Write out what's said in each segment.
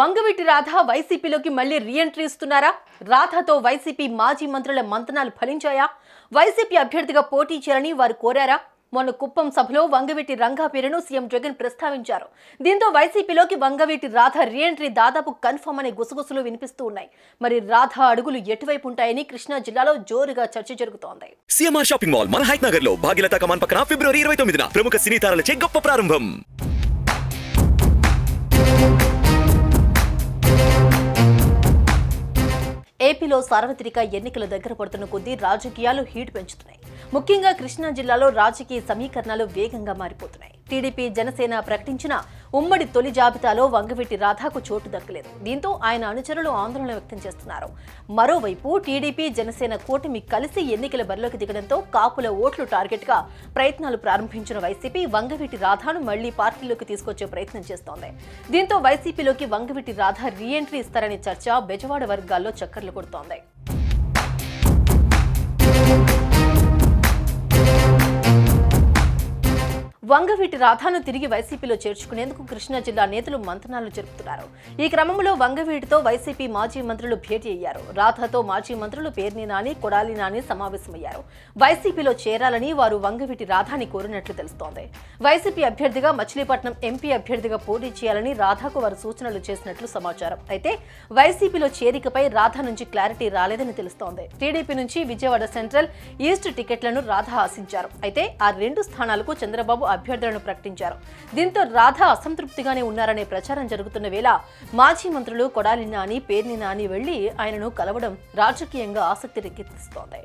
వంగవీటి రాధ వైసీపీలోకి మళ్లీ రీఎంట్రీ ఇస్తున్నారా? రాధతో వైసీపీ మాజీ మంత్రుల మంతనాలు ఫలించాయా? వైసీపీ అభ్యర్థిగా పోటీ చేయాలని వారు కోరారా? మొన్న కుప్పం సభలో వంగవీటి రంగా పేరును సీఎం జగన్ ప్రస్తావించారు. దీంతో వైసీపీలోకి వంగవీటి రాధ రీఎంట్రీ దాదాపు కన్ఫర్మ్ అనే గుసగుసలు వినిపిస్తూ ఉన్నాయి. మరి రాధ అడుగులు ఎటువైపు ఉంటాయని కృష్ణా జిల్లాలో జోరుగా చర్చ జరుగుతోంది. సిఎంఆర్ షాపింగ్ మాల్ మన హైట్ నగర్ లో భాగ్యలతా కమాన్ పక్కన ఫిబ్రవరి 29న ప్రముఖ సినీ తారలచే గొప్ప ప్రారంభం. ఏపీలో సార్వత్రిక ఎన్నికల దగ్గర పడుతున్న కొద్దీ రాజకీయాలు హీట్ పెంచుతున్నాయి. ముఖ్యంగా కృష్ణా జిల్లాలో రాజకీయ సమీకరణాలు వేగంగా మారిపోతున్నాయి. టీడీపీ జనసేన ప్రకటించిన ఉమ్మడి తొలి జాబితాలో వంగవీటి రాధకు చోటు దక్కలేదు. దీంతో ఆయన అనుచరులు ఆందోళన వ్యక్తం చేస్తున్నారు. మరోవైపు టీడీపీ జనసేన కూటమి కలిసి ఎన్నికల బరిలోకి దిగడంతో కాపుల ఓట్లు టార్గెట్ గా ప్రయత్నాలు ప్రారంభించిన వైసీపీ వంగవీటి రాధను మళ్లీ పార్టీలోకి తీసుకొచ్చే ప్రయత్నం చేస్తోంది. దీంతో వైసీపీలోకి వంగవీటి రాధ రీఎంట్రీ ఇస్తారనే చర్చ బెజవాడ వర్గాల్లో చక్కర్లు కొడుతోంది. వంగవీటి రాధను తిరిగి వైసీపీలో చేర్చుకునేందుకు కృష్ణా జిల్లా నేతలు మంతనాలు జరుపుతున్నారు. ఈ క్రమంలో వంగవీటితో వైసీపీ మాజీ మంత్రులు భేటీ అయ్యారు. రాధతో మాజీ మంత్రులు పేర్ని నాని, కొడాలి నాని సమావేశమయ్యారు. వైసీపీలో చేరాలని వారు వంగవీటి రాధని కోరినట్లు తెలుస్తోంది. వైసీపీ అభ్యర్థిగా మచిలీపట్నం ఎంపీ అభ్యర్థిగా పోటీ చేయాలని రాధకు వారు సూచనలు చేసినట్లు సమాచారం. అయితే వైసీపీలో చేరికపై రాధ నుంచి క్లారిటీ రాలేదని తెలుస్తోంది. టీడీపీ నుంచి విజయవాడ సెంట్రల్, ఈస్ట్ టికెట్లను రాధ ఆశించారు. అయితే ఆ రెండు స్థానాలకు చంద్రబాబు అభ్యర్థులను ప్రకటించారు. దీంతో రాధ అసంతృప్తిగానే ఉన్నారనే ప్రచారం జరుగుతున్న వేళ మాజీ మంత్రులు కొడాలి నాని, పేర్ని నాని వెళ్లి ఆయనను కలవడం రాజకీయంగా ఆసక్తి రేకెత్తిస్తోంది.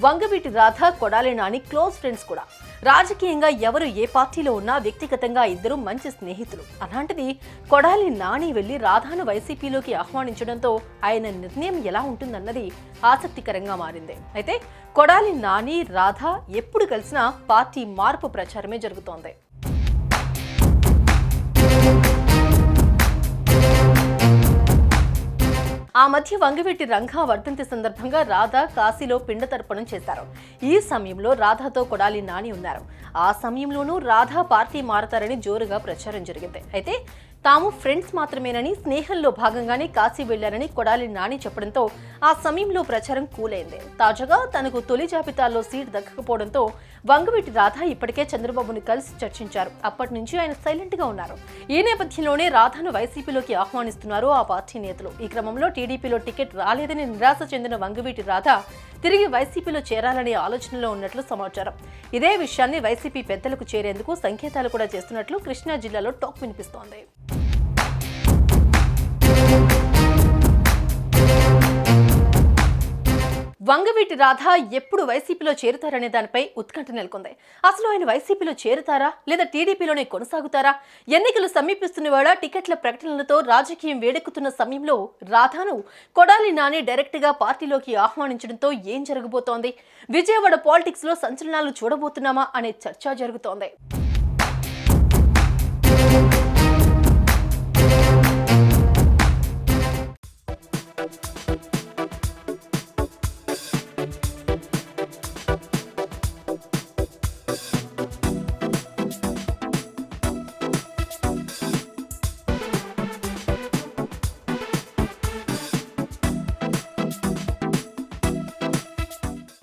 వంగవీటి రాధ, కొడాలి నాని క్లోజ్ ఫ్రెండ్స్ కూడా. రాజకీయంగా ఎవరు ఏ పార్టీలో ఉన్నా వ్యక్తిగతంగా ఇద్దరు మంచి స్నేహితులు. అలాంటిది కొడాలి నాని వెళ్లి రాధను వైసీపీలోకి ఆహ్వానించడంతో ఆయన నిర్ణయం ఎలా ఉంటుందన్నది ఆసక్తికరంగా మారింది. అయితే కొడాలి నాని, రాధ ఎప్పుడు కలిసినా పార్టీ మార్పు ప్రచారమే జరుగుతోంది. ఆ మధ్య వంగవీటి రంగా వర్ధంతి సందర్భంగా రాధ కాశీలో పిండ తర్పణం చేశారు. ఈ సమయంలో రాధతో కొడాలి నాని ఉన్నారు. ఆ సమయంలోనూ రాధ పార్టీ మారతారని జోరుగా ప్రచారం జరిగింది. అయితే తాము ఫ్రెండ్స్ మాత్రమేనని, స్నేహంలో భాగంగానే కాశీ వెళ్లారని కొడాలి నాని చెప్పడంతో ఆ సమయంలో ప్రచారం కూలైంది. తాజాగా తనకు తొలి జాబితాలో సీట్ దక్కకపోవడంతో వంగవీటి రాధ ఇప్పటికే చంద్రబాబును కలిసి చర్చించారు. అప్పటి నుంచి ఆయన సైలెంట్ గా ఉన్నారు. ఈ నేపథ్యంలోనే రాధను వైసీపీలోకి ఆహ్వానిస్తున్నారు ఆ పార్టీ నేతలు. ఈ క్రమంలో టీడీపీలో టికెట్ రాలేదని నిరాశ చెందిన వంగవీటి రాధ తిరిగి వైసీపీలో చేరాలనే ఆలోచనలో ఉన్నట్లు సమాచారం. ఇదే విషయాన్ని వైసీపీ పెద్దలకు చేరేందుకు సంకేతాలు కూడా చేస్తున్నట్లు కృష్ణా జిల్లాలో టాక్ వినిపిస్తోంది. వంగవీటి రాధ ఎప్పుడు వైసీపీలో చేరుతారనే దానిపై ఉత్కంఠ నెలకొంది. అసలు ఆయన వైసీపీలో చేరుతారా లేదా టీడీపీలోనే కొనసాగుతారా? ఎన్నికలు సమీపిస్తున్న వేళ టికెట్ల ప్రకటనలతో రాజకీయం వేడెక్కుతున్న సమయంలో రాధను కొడాలి నాని డైరెక్ట్ గా పార్టీలోకి ఆహ్వానించడంతో ఏం జరగబోతోంది? విజయవాడ పాలిటిక్స్ లో సంచలనాలు చూడబోతున్నామా అనే చర్చ జరుగుతోంది.